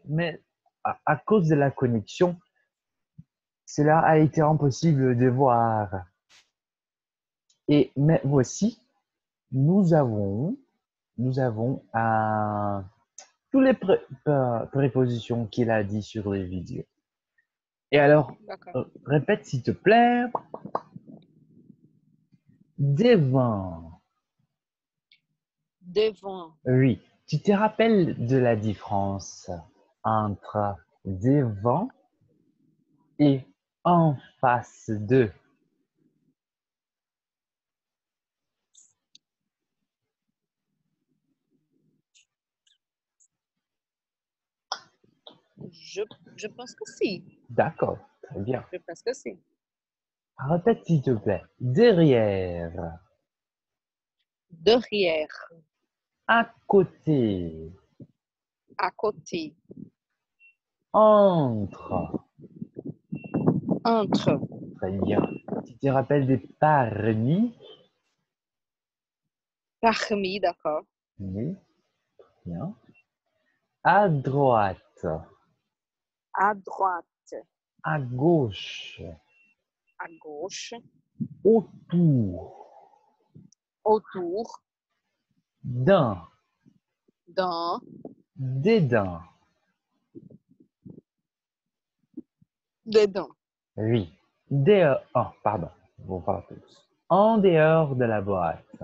mais à cause de la connexion, cela a été impossible de voir. Mais voici, nous avons, nous avons tous les prépositions qu'il a dit sur les vidéos. Et alors, D'accord. répète s'il te plaît. Devant. Devant. Oui. Tu te rappelles de la différence entre devant et en face de? Je pense que si. D'accord, très bien. Je pense que si. Répète s'il te plaît. Derrière. Derrière. À côté. À côté. Entre. Entre. Très bien. Tu te rappelles des parmi? Parmi, d'accord. Oui, bien. À droite. À droite. À gauche. À gauche. Autour. Autour. D'un. Dans. Dedans. Dedans. Oui. Dehors. Oh, pardon. Bon, pas plus. En dehors de la boîte.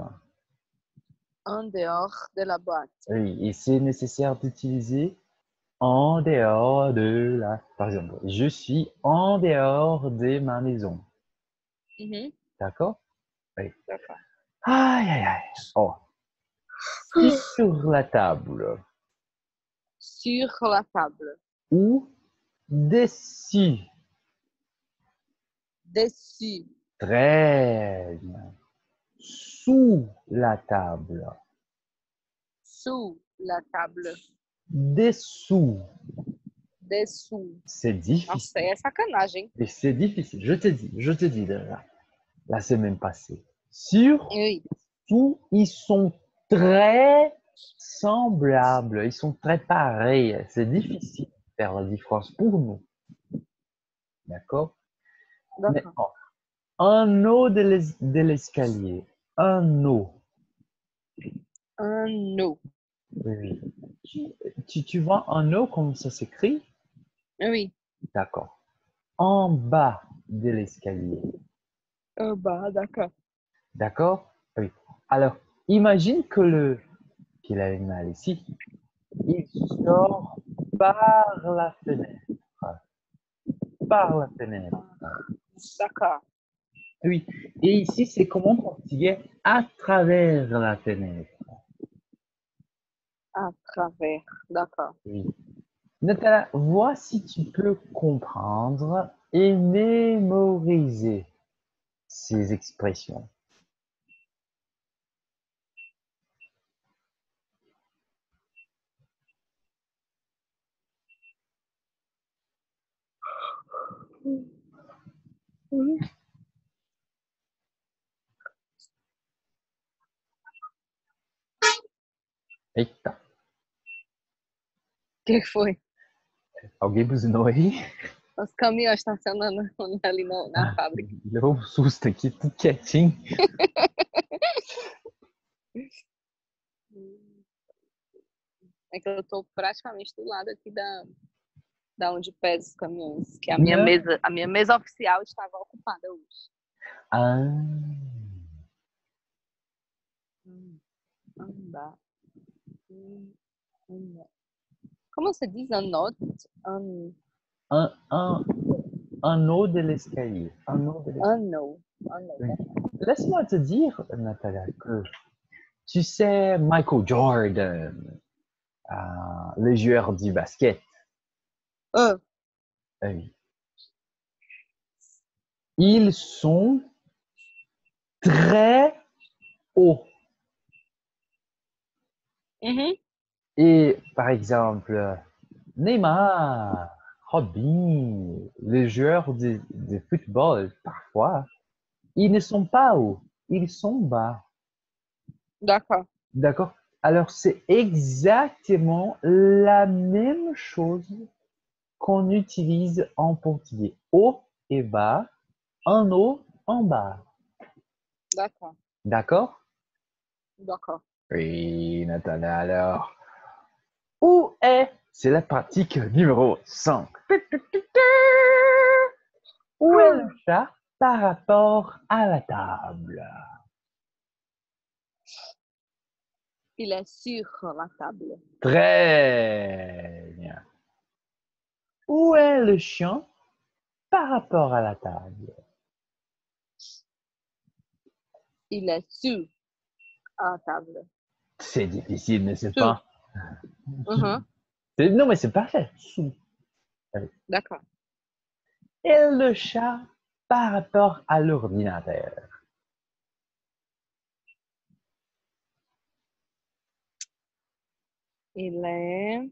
En dehors de la boîte. Oui, et c'est nécessaire d'utiliser en dehors de la... Par exemple, je suis en dehors de ma maison. Mhm. D'accord? Oui. D'accord. Aïe, aïe, aïe. Oh. Sur la table. Sur la table. Ou dessus. Dessus. Très bien. Sous la table. Sous la table. Dessous. Dessous. C'est Nossa, difficile. é sacanagem. Et c'est difficile. Je te dis la semaine passée. Sur, Oui. sous, ils sont très semblables. Ils sont très pareils. C'est difficile de faire la différence pour nous. D'accord? Mais D'accord. un eau de l'escalier. Un eau. Un eau. Oui. Tu vois un eau comme ça s'écrit? Oui. D'accord. En bas de l'escalier. Un bas, d'accord. D'accord? Oui. Alors, imagine qu'il a une mal ici. Il sort par la fenêtre. Par la fenêtre. D'accord. Oui. Et ici, c'est comment portugais à travers la fenêtre. À travers. D'accord. Oui. Nathalie, vois si tu peux comprendre et mémoriser ces expressions. Uhum. Eita, O que foi? alguém buzinou aí? Os caminhões estacionando ali na Ah, fábrica. deu um susto aqui, tudo quietinho. É que eu tô praticamente do lado aqui da onde pesa os caminhões, que Não. a minha mesa oficial estava ocupada hoje. Ah, Andar. Andar. Como você diz? Anote? un, un, un eau de l'escalier. Un eau de l'escalier. Ano. Ano. Oui. Laisse-moi te dire, Nathalie, que tu sais Michael Jordan, le joueur du basket. Ah, Oui. Ils sont très hauts. uhum. Et par exemple, Neymar, Robin, les joueurs de football, parfois, ils ne sont pas hauts, ils sont bas. D'accord. D'accord? Alors, c'est exactement la même chose qu'on utilise en portugais. Haut et bas, en haut, en bas. D'accord. D'accord? D'accord. Oui, Nathalie, alors. Où est? C'est la pratique numéro 5. Où est le chat par rapport à la table? Il est sur la table. Très bien. Où est le chien par rapport à la table? Il est sur la table. C'est difficile, mais c'est Sur. pas. Mhm. Non, mais c'est parfait. Sous. Allez. D'accord. Et le chat par rapport à l'ordinateur. Il est...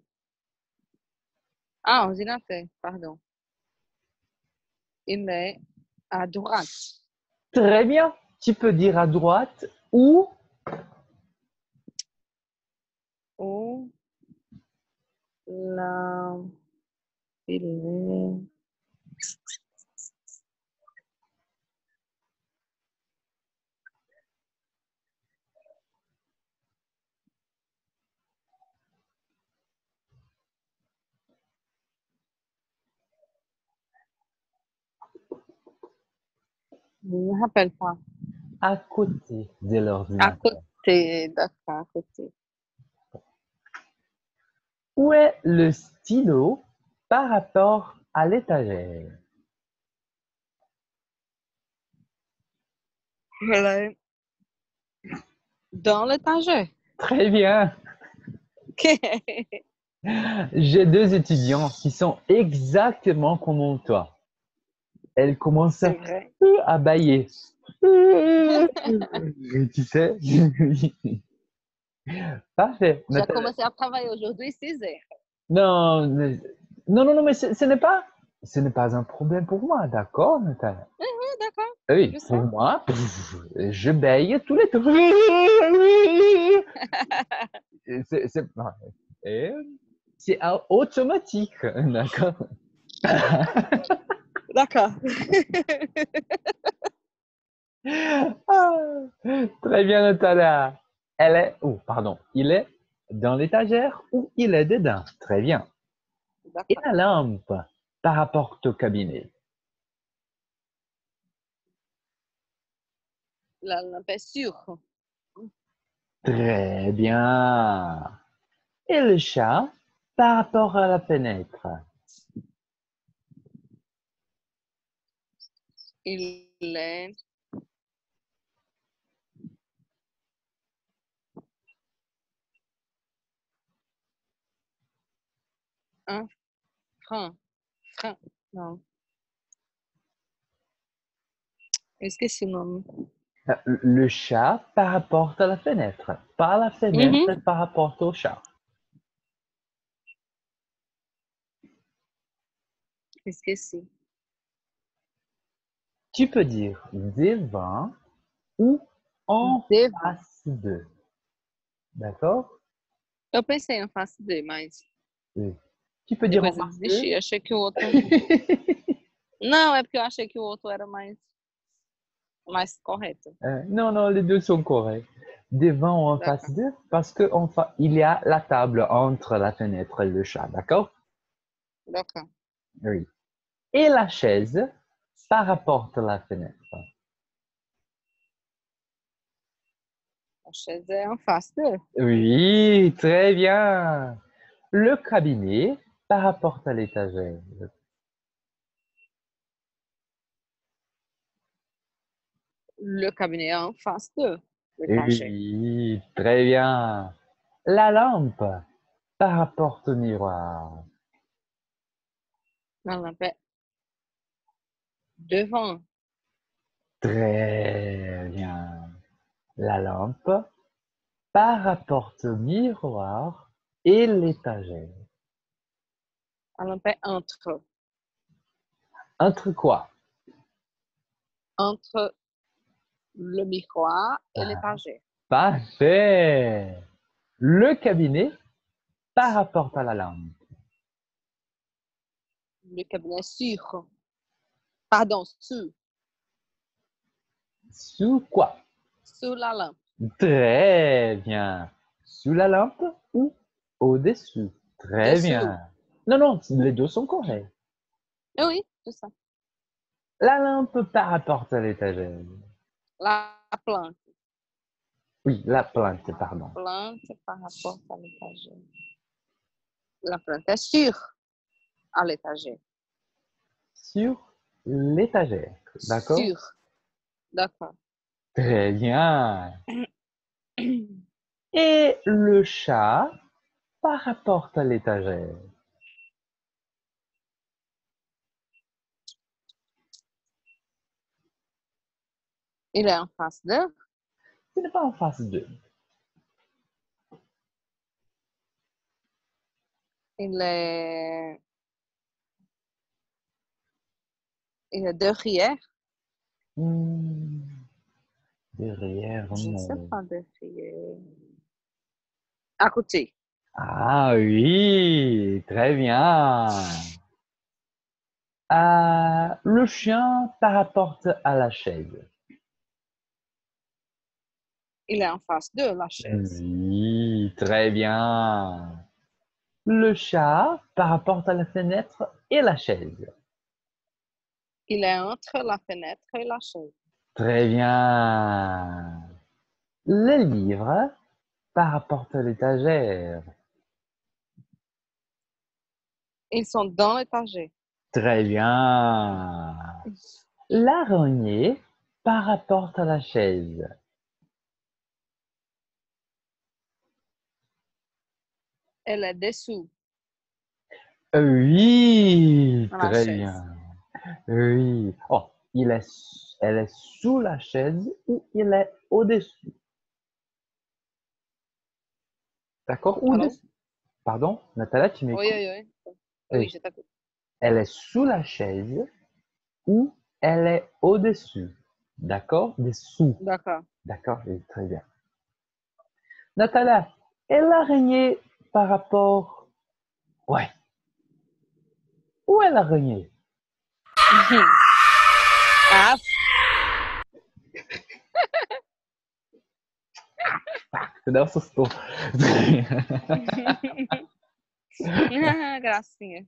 Ah, ordinateur, pardon. Il est à droite. Très bien. Tu peux dire à droite ou Ou là, il est... Je ne me rappelle pas. à côté de À l'ordinateur. côté, d'accord, à côté. Où est le stylo par rapport à l'étagère? Il est dans l'étagère. Très bien. J'ai deux étudiants qui sont exactement comme toi. Elles commencent C'est vrai. à bailler. Tu sais? Parfait. J'ai Nathalie. commencé à travailler aujourd'hui 6 heures. Non, mais ce n'est pas un problème pour moi, d'accord, Nathalie? Oui, d'accord, Oui, je sais. pour moi, je baille tous les temps. Et c'est automatique, d'accord? D'accord. Ah, très bien, Natalia. Elle est, oh, pardon, il est dans l'étagère ou il est dedans. Très bien. Et D'accord. la lampe par rapport au cabinet. La lampe est sûre. Très bien. Et le chat par rapport à la fenêtre. Il est un frein. Frein. Non. Est-ce que c'est le nom? Le chat par rapport à la fenêtre. Pas la fenêtre Mhm. par rapport au chat. Est-ce que c'est? Tu peux dire devant ou en Devant. face de. D'accord? Eu pensei em face D, mas Oui. Tu peux dire en depois eu face de. desisti. Achei que o outro. Não, é porque eu achei que o outro era mais correto. Non, non, les deux sont corrects. Devant ou en face D'accord. de, parce que il y a la table entre la fenêtre et le chat, d'accord? D'accord. Oui. Et la chaise par rapport à la fenêtre. A chaise é en face D. Oui, très bien. Le cabinet par rapport à l'étagère. Le cabinet est en face de l'étagère. Oui, très bien. La lampe par rapport au miroir. La lampe est devant. Très bien. La lampe par rapport au miroir et l'étagère. La lampe est entre. Entre quoi? Entre le miroir et Ah, l'étagère. parfait. Le cabinet par rapport à la lampe. Le cabinet sur. Pardon, sur. Sous quoi? Sous la lampe. Très bien. Sous la lampe ou au-dessus? Très Dessous. bien. Non, non, les deux sont corrects. Ah oui, c'est ça. La lampe par rapport à l'étagère. La plante. Oui, la plante, pardon. Plante par rapport à l'étagère. La plante est sur à l'étagère. Sur l'étagère. D'accord? Sur. D'accord. Très bien. Et le chat par rapport à l'étagère. Il est en face de. Ce n'est pas en face d'eux. Il est. Il est derrière. Hmm, derrière, Je ne sais non. pas derrière. À côté. Ah oui, très bien. Le chien par rapport à la chaise. Il est en face de la chaise. Oui, très bien. Le chat par rapport à la fenêtre et la chaise. Il est entre la fenêtre et la chaise. Très bien. Le livre par rapport à l'étagère. Ils sont dans l'étagère. Très bien. L'araignée par rapport à la chaise. Elle est dessous Oui, dans la très chaise. bien. Oui. Oh, elle est sous la chaise ou il est au-dessus. D'accord? Ou Allô? dessus. Pardon, Nathalie, tu Oui, m'écoutes? oui, oui. Oui, Oui. je t'écoute. Elle est sous la chaise ou elle est au-dessus. D'accord? Dessous. D'accord. D'accord? Oui, très bien. Nathalie, et l'araignée par rapport... Ouais. Où est l'araignée? Ah, Você dá um susto. gracinha.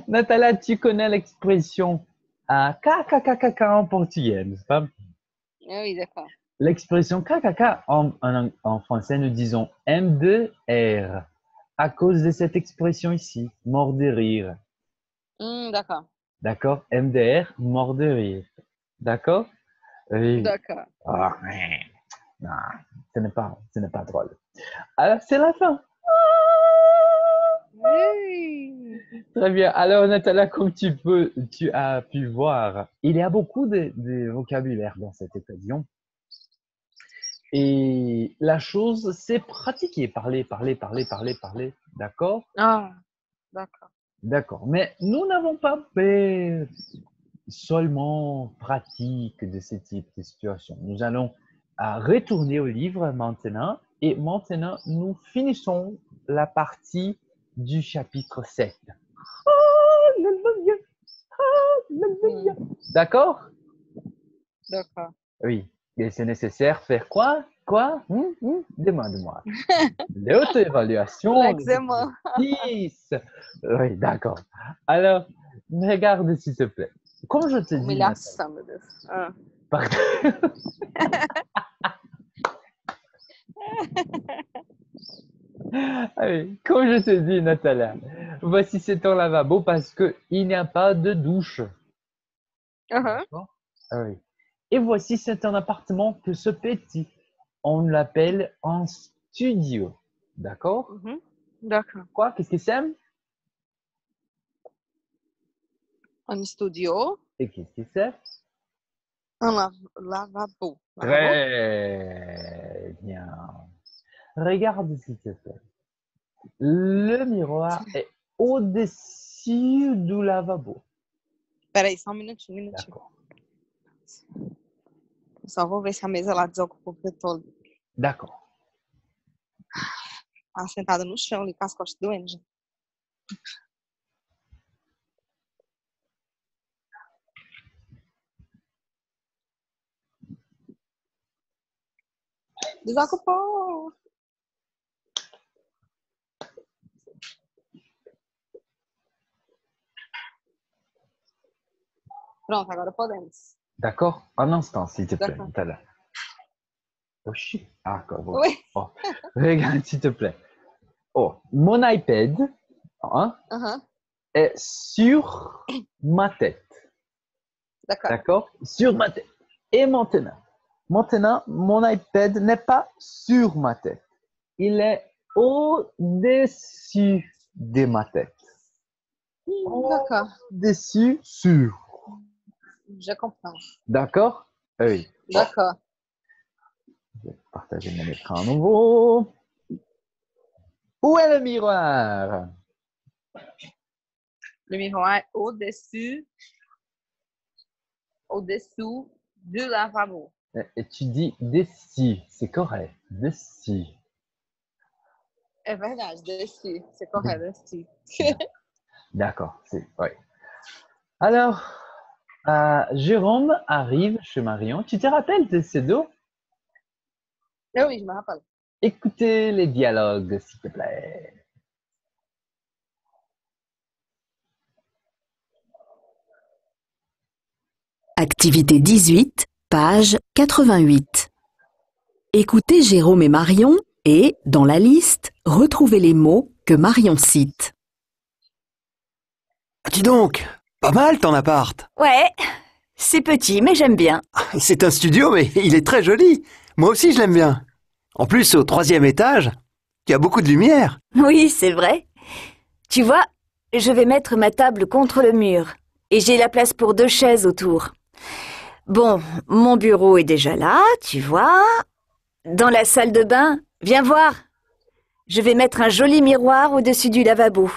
Nathalie, tu connais l'expression KKKKK en portugais, n'est-ce pas? Oui, d'accord. L'expression KKK en français, nous disons M2R à cause de cette expression ici, mort de rire. D'accord. D'accord? MDR, mort de rire. D'accord? Oui. D'accord. Ah, non, ce n'est pas drôle. Alors, c'est la fin. Oui. Très bien. Alors, Nathalie, comme tu as pu voir, il y a beaucoup de vocabulaire dans cette occasion. Et la chose, c'est pratiquer, parler, parler, parler, parler, parler. D'accord? Ah, d'accord. D'accord. Mais nous n'avons pas fait seulement pratique de ce type de situation. Nous allons retourner au livre maintenant. Et maintenant, nous finissons la partie du chapitre 7. Hmm, D'accord? d'accord. Oui. Et c'est nécessaire faire quoi? Quoi? Demande-moi. L'auto-évaluation, les L'examen. exercices. Oui, d'accord. Alors, regarde s'il te plaît. Comme je te dis, Nathalie, Humilhação, meu Deus. Ah. par- Ah oui, comme je te dis, Nathalie, voici c'est ton lavabo parce qu'il n'y a pas de douche. Aham. D'accord? Ah oui. Et voici c'est un appartement que ce petit, on l'appelle un studio. D'accord? Uhum. D'accord. Quoi? Qu'est-ce que c'est? Un studio, Et qu'est-ce que c'est? un lavabo. Lavabo? Très bien. Regarde s'il te plaît. Le miroir est au-dessus du lavabo. Peraí, só um minutinho, um minutinho. D'accord. Só vou ver se a mesa lá desocupou, porque eu tô D'accord. Ah, sentada no chão ali com as costas doendo já. Desocupou. Pronto, agora podemos. D'accord? Un instant, s'il te plaît, D'accord. Nathalie. Oh, shit. Ah, d'accord. Bon. Oui. Oh, regarde, s'il te plaît. Oh, mon iPad hein, Aham. est sur ma tête. D'accord. D'accord? Sur ma tête. Et maintenant, mon iPad n'est pas sur ma tête. Il est au-dessus de ma tête. D'accord. Au-dessus, sur. Je comprends. D'accord? Oui. D'accord. Je vais partager mon écran à nouveau. Où est le miroir? Le miroir au-dessus du lavabo. Et tu dis dessus, c'est correct. Dessus. É verdade, desci. Você correto, desci. D'accord, c'est ouais. Alors, Jérôme arrive chez Marion. Tu te rappelles de ces deux? Oui, je me rappelle. Écoutez les dialogues, s'il te plaît. Activité 18, page 88. Écoutez Jérôme et Marion et, dans la liste, retrouvez les mots que Marion cite. Dis donc, pas mal ton appart. Ouais, c'est petit mais j'aime bien. C'est un studio, mais il est très joli. Moi aussi, je l'aime bien. En plus, au 3e étage, il y a beaucoup de lumière. Oui, c'est vrai. Tu vois, je vais mettre ma table contre le mur et j'ai la place pour 2 chaises autour. Bon, mon bureau est déjà là, tu vois. Dans la salle de bain, viens voir. Je vais mettre un joli miroir au-dessus du lavabo.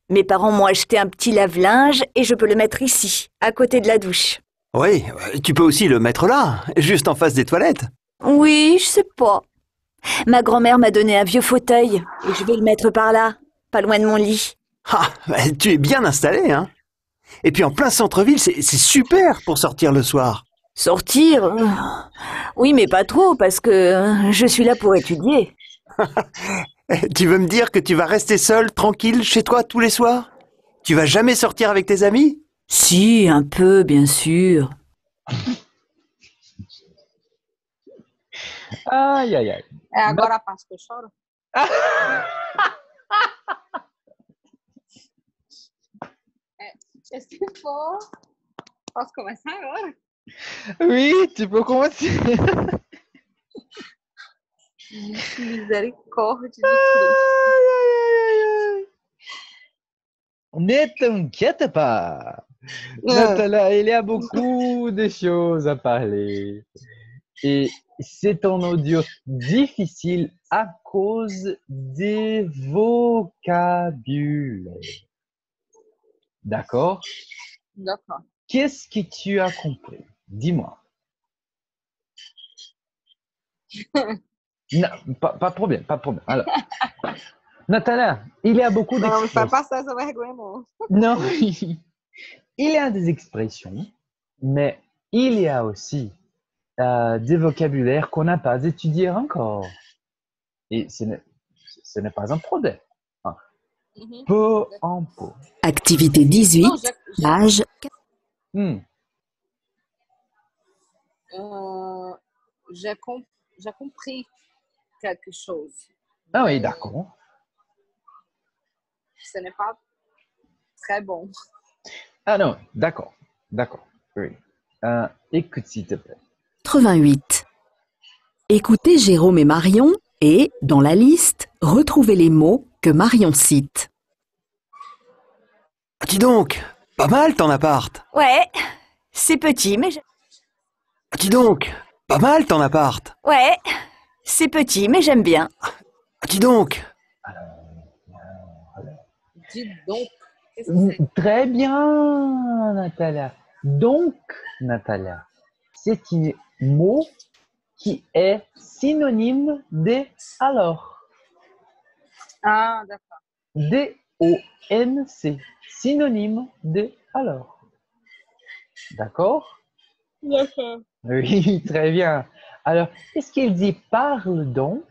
Mes parents m'ont acheté un petit lave-linge et je peux le mettre ici, à côté de la douche. Oui, tu peux aussi le mettre là, juste en face des toilettes. Oui, je sais pas. Ma grand-mère m'a donné un vieux fauteuil et je vais le mettre par là, pas loin de mon lit. Ah, tu es bien installé, hein. Et puis en plein centre-ville, c'est super pour sortir le soir. Sortir Oui, mais pas trop, parce que je suis là pour étudier. Tu veux me dire que tu vas rester seul, tranquille, chez toi tous les soirs? Tu vas jamais sortir avec tes amis? Si, un peu, bien sûr. Aïe, aïe, aïe. É agora a parte que eu choro? Se for, posso começar agora? Oui, tu peux commencer. Misericórdia de Cristo. Ne t'inquiète pas. Nathalie, il y a beaucoup de choses à parler. Et c'est un audio difficile à cause des vocabulaires. D'accord? D'accord. Qu'est-ce que tu as compris? Dis-moi. Non, pas de problème, pas de problème. Alors, Nathalie, il y a beaucoup Não, me d'expressions. faz passar essa vergonha, não. Non, il y a des expressions, mais il y a aussi des vocabulaires qu'on n'a pas étudiés encore. Et ce n'est pas un problème. Hein. Uhum. Peu en peu. Activité 18, Não, page Hmm. j'ai compris quelque chose. Ah oui, d'accord. Ce n'est pas très bon. Ah non, d'accord. D'accord. Oui. Écoute, s'il te plaît. 88. Écoutez Jérôme et Marion et, dans la liste, retrouvez les mots que Marion cite. Dis donc, pas mal ton appart. Ouais, c'est petit mais Dis donc, pas mal ton appart. Ouais, c'est petit mais j'aime bien. Dis donc, Dis donc. Qu'est-ce que c'est? Très bien, Natalia. Donc, Natalia, c'est un mot qui est synonyme de alors. Ah, d'accord. D-O-N-C, synonyme de alors. D'accord? D'accord. Oui, très bien. Alors, est-ce qu'il dit parle donc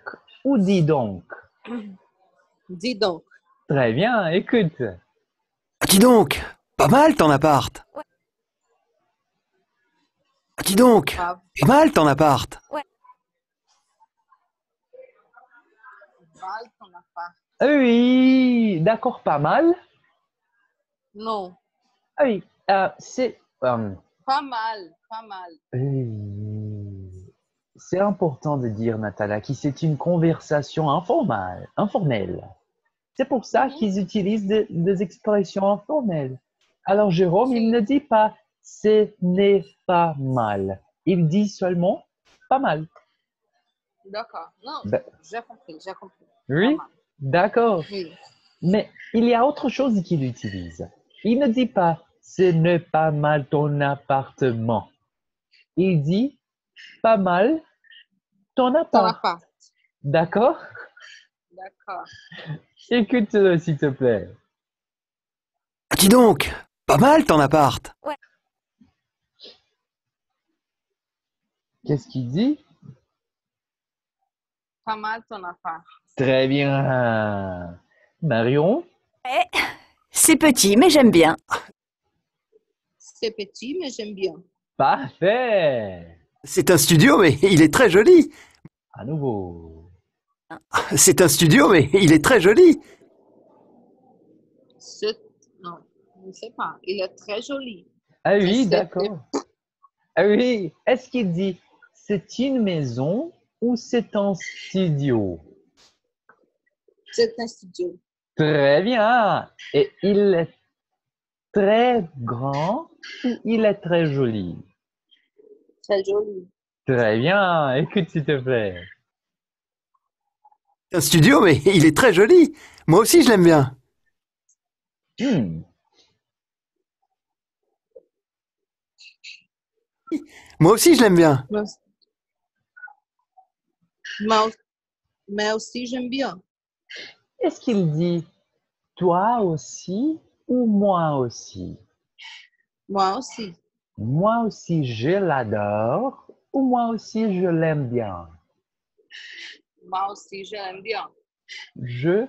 ou dis donc? Dis donc. Très bien, écoute. Dis donc, pas mal ton appart. Dis donc, Pas pas mal ton appart. mal ton affaire. Oui, d'accord, pas mal. Non, Ah oui, c'est pas mal, pas mal. c'est important de dire, Nathalie, que c'est une conversation informelle. C'est pour ça Mhm. qu'ils utilisent des expressions informelles. Alors, Jérôme, il Si. ne dit pas ce n'est pas mal. Il dit seulement pas mal. D'accord. Non, Ben, j'ai compris, j'ai compris. Pas oui, mal. d'accord. Oui. Mais il y a autre chose qu'il utilise. Il ne dit pas ce n'est pas mal ton appartement. Il dit pas mal ton Ton appart. appart. D'accord? D'accord. Écoute-le, s'il te plaît. Dis donc, pas mal ton appart. Qu'est-ce qu'il dit? Pas mal ton appart. Très bien. Marion? C'est petit, mais j'aime bien. C'est petit, mais j'aime bien. Parfait. C'est un studio, mais il est très joli. À nouveau. C'est un studio, mais il est très joli. C'est... Non, je ne sais pas. Il est très joli. Ah Mais oui, c'est... d'accord. Ah oui. Est-ce qu'il dit c'est une maison ou c'est un studio? C'est un studio. Très bien. Et il est très grand ou il est très joli? Très joli. Très bien. Écoute, s'il te plaît. C'est un studio, mais il est très joli. Moi aussi, je l'aime bien. Hmm. Moi aussi, je l'aime bien. Mais, mais aussi, j'aime bien. Est-ce qu'il dit toi aussi ou moi aussi? Moi aussi. Moi aussi, je l'adore ou moi aussi, je l'aime bien? Moi aussi, je l'aime bien. Je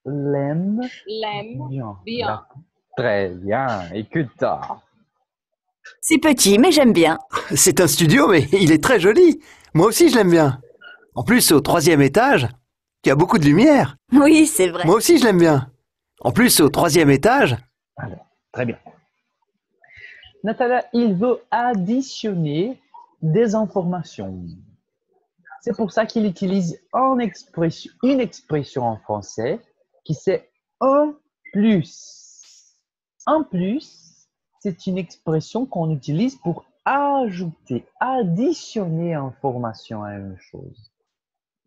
l'aime L'aime bien. bien. D'accord. Très bien. Écoute, C'est petit, mais j'aime bien. C'est un studio, mais il est très joli. Moi aussi, je l'aime bien. En plus, au 3e étage, il y a beaucoup de lumière. Oui, c'est vrai. Moi aussi, je l'aime bien. En plus, au 3e étage, alors, très bien. Nathalie, il veut additionner des informations. C'est pour ça qu'il utilise une expression en français qui c'est un plus. Un plus, c'est une expression qu'on utilise pour ajouter, additionner information à une chose.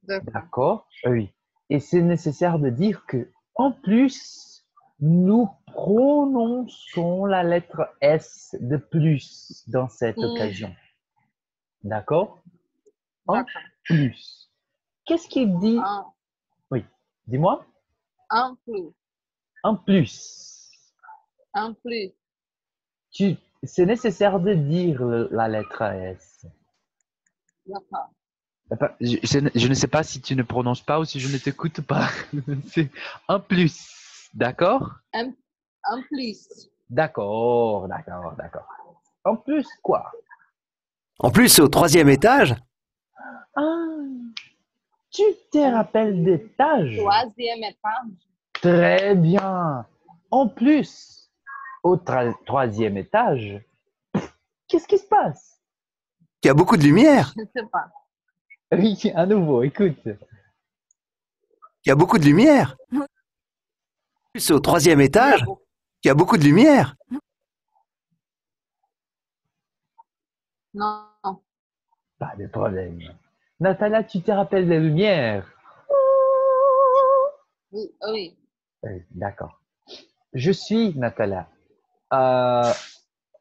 D'accord. D'accord? Oui. Et c'est nécessaire de dire que, en plus, nous prononçons la lettre S de plus dans cette occasion. D'accord? En D'accord. plus. Qu'est-ce qu'il dit? Un, Oui, dis-moi. un plus. En plus. Un plus. C'est nécessaire de dire la lettre S. D'accord. Enfin, je ne sais pas si tu ne prononces pas ou si je ne t'écoute pas. C'est un plus. D'accord? Un plus. D'accord, d'accord, d'accord. En plus, quoi? en plus, au 3e étage, Ah, tu te rappelles des tâches? Troisième étage. Très bien. En plus, au troisième étage, qu'est-ce qui se passe? il y a beaucoup de lumière. Je ne sais pas. Oui, à nouveau, écoute. Il y a beaucoup de lumière. En plus, au 3e Il y a étage, beaucoup. il y a beaucoup de lumière. Non. Pas de problème. Nathalie, tu te rappelles des lumières? Oui. Oui. Oui, d'accord. Je suis, Nathalie, euh,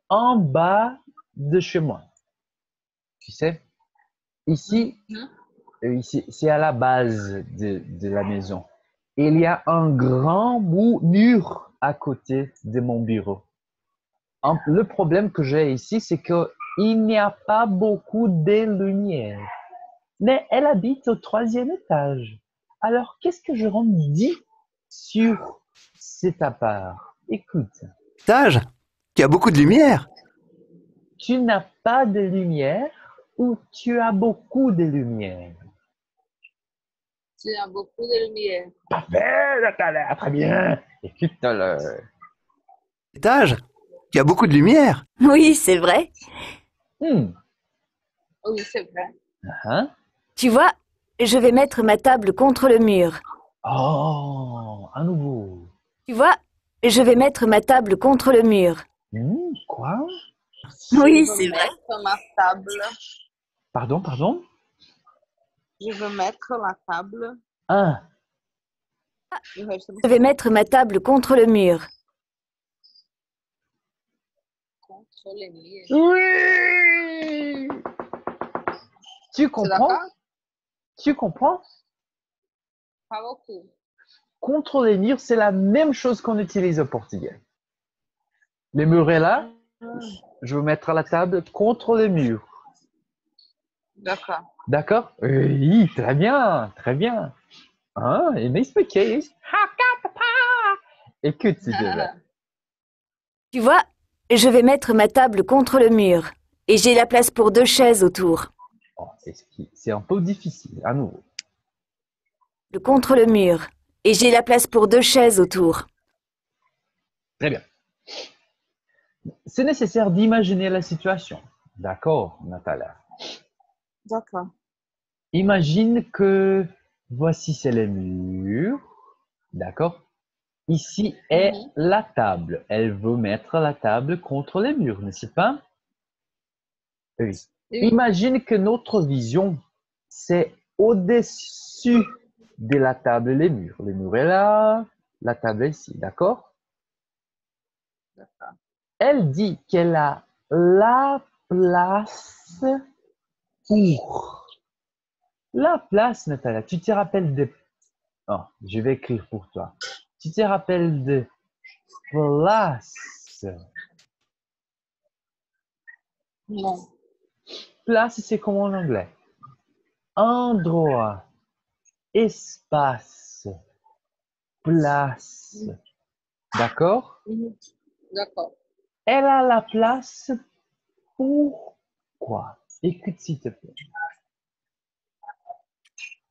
en bas de chez moi. Tu sais? Ici, Mhm. ici, c'est à la base de la maison. Il y a un grand mur à côté de mon bureau. Le problème que j'ai ici, c'est qu'il n'y a pas beaucoup de lumière. Mais elle habite au 3e étage. Alors, qu'est-ce que je dis sur cet appart? Écoute, Sage, tu as beaucoup de lumière. tu n'as pas de lumière ou tu as beaucoup de lumière? Tu as beaucoup de lumière. Parfait, Natalia, très bien. Écoute-le. Sage, tu as beaucoup de lumière. Oui, c'est vrai. Hmm. Oui, c'est vrai. Hein? Tu vois, je vais mettre ma table contre le mur. Oh, à nouveau. Tu vois, je vais mettre ma table contre le mur. Quoi? Oui, Je veux c'est vrai. mettre ma table. Pardon, pardon? Je veux mettre la table. Un. E o resto eu não Je vais mettre ma table contre le mur. controle minha. Oui! Tu Você dá comprends? pra? Tu comprends? Fala o cu. Contre les murs, c'est la même chose qu'on utilise au portugais. Les murs est là, je vais mettre la table contre les murs. D'accord. D'accord? Oui, très bien, très bien. Ah, et m'expliquer. Écoute, s'il te plaît. Tu vois, je vais mettre ma table contre le mur. Et j'ai la place pour 2 chaises autour. Oh, c'est un peu difficile, à nouveau. Contre le mur. Et j'ai la place pour 2 chaises autour. Très bien. C'est nécessaire d'imaginer la situation. D'accord, Natalia? D'accord. Imagine que voici c'est le mur. D'accord? Ici est la table. Elle veut mettre la table contre les murs, n'est-ce pas? Oui. Oui. Imagine que notre vision, c'est au-dessus de la table et les murs. Le mur est là, la table est ici, d'accord? D'accord. Elle dit qu'elle a la place pour. La place, Natalia, tu te rappelles de... Oh, je vais écrire pour toi. Tu te rappelles de place. Non. Place, c'est comme en anglais. Endroit, espace, place. D'accord? D'accord. Elle a la place pour quoi? Écoute, s'il te plaît.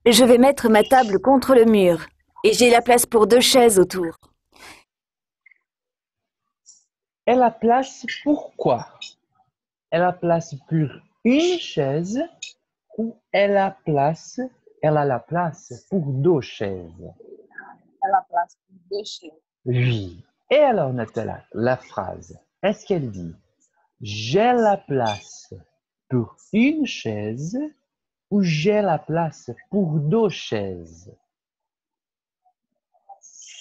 Je vais mettre ma table contre le mur. Et j'ai la place pour 2 chaises autour. Elle a place pour quoi? Elle a place pour une chaise ou elle a la place pour 2 chaises? Ela place pour 2 chaises. Oui. Et alors, Natalia, la phrase, est-ce qu'elle dit j'ai la place pour une chaise ou j'ai la place pour 2 chaises?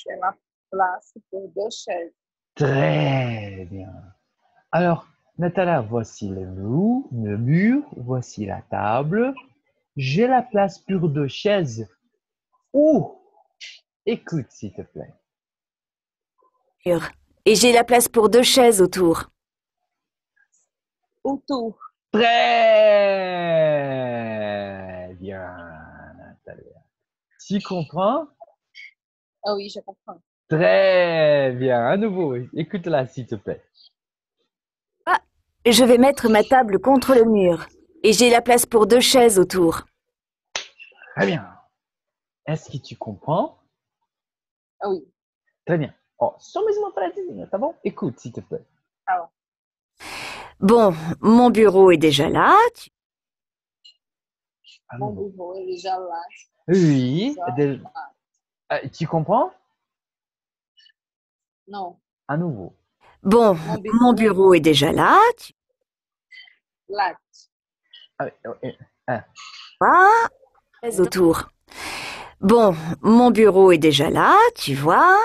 Ela place pour 2 chaises. Très bien. Alors, Natalia, voici le mur, voici la table. J'ai la place pour 2 chaises. Ou, écoute, s'il te plaît. Et j'ai la place pour 2 chaises autour. Autour. Très bien, Natalia. Tu comprends? Ah oui, je comprends. Très bien. À nouveau, écoute-la, s'il te plaît. Ah, je vais mettre ma table contre le mur. Et j'ai la place pour 2 chaises autour. Très bien. Est-ce que tu comprends? Ah oui. Très bien. Oh, só mais uma frasezinha, tá bom? Écoute, s'il te plaît. Alors, Bon, mon bureau est déjà là. À mon nouveau. bureau est déjà là. Oui. Ça, Tu comprends? non. À nouveau. Bon, mon bureau est déjà là. Là. Ah, Ah, chaises autour. Bon, mon bureau est déjà là, tu vois.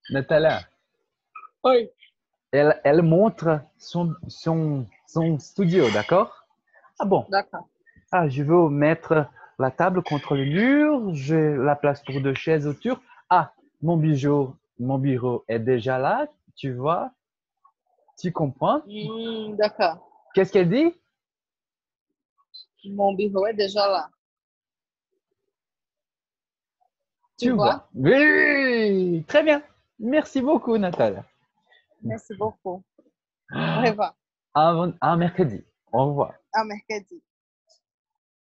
Natalia, Oui. Elle montre son studio, d'accord? Ah bon. D'accord. Ah, je veux mettre la table contre le mur. J'ai la place pour 2 chaises autour. Ah, mon bureau est déjà là. Tu vois? Tu comprends? D'accord. Qu'est-ce qu'elle dit? Mon bureau est déjà là. Tu Tu vois? vois? Oui, très bien. Merci beaucoup, Nathalie. Merci beaucoup. Au revoir. À mercredi. Au revoir. À mercredi.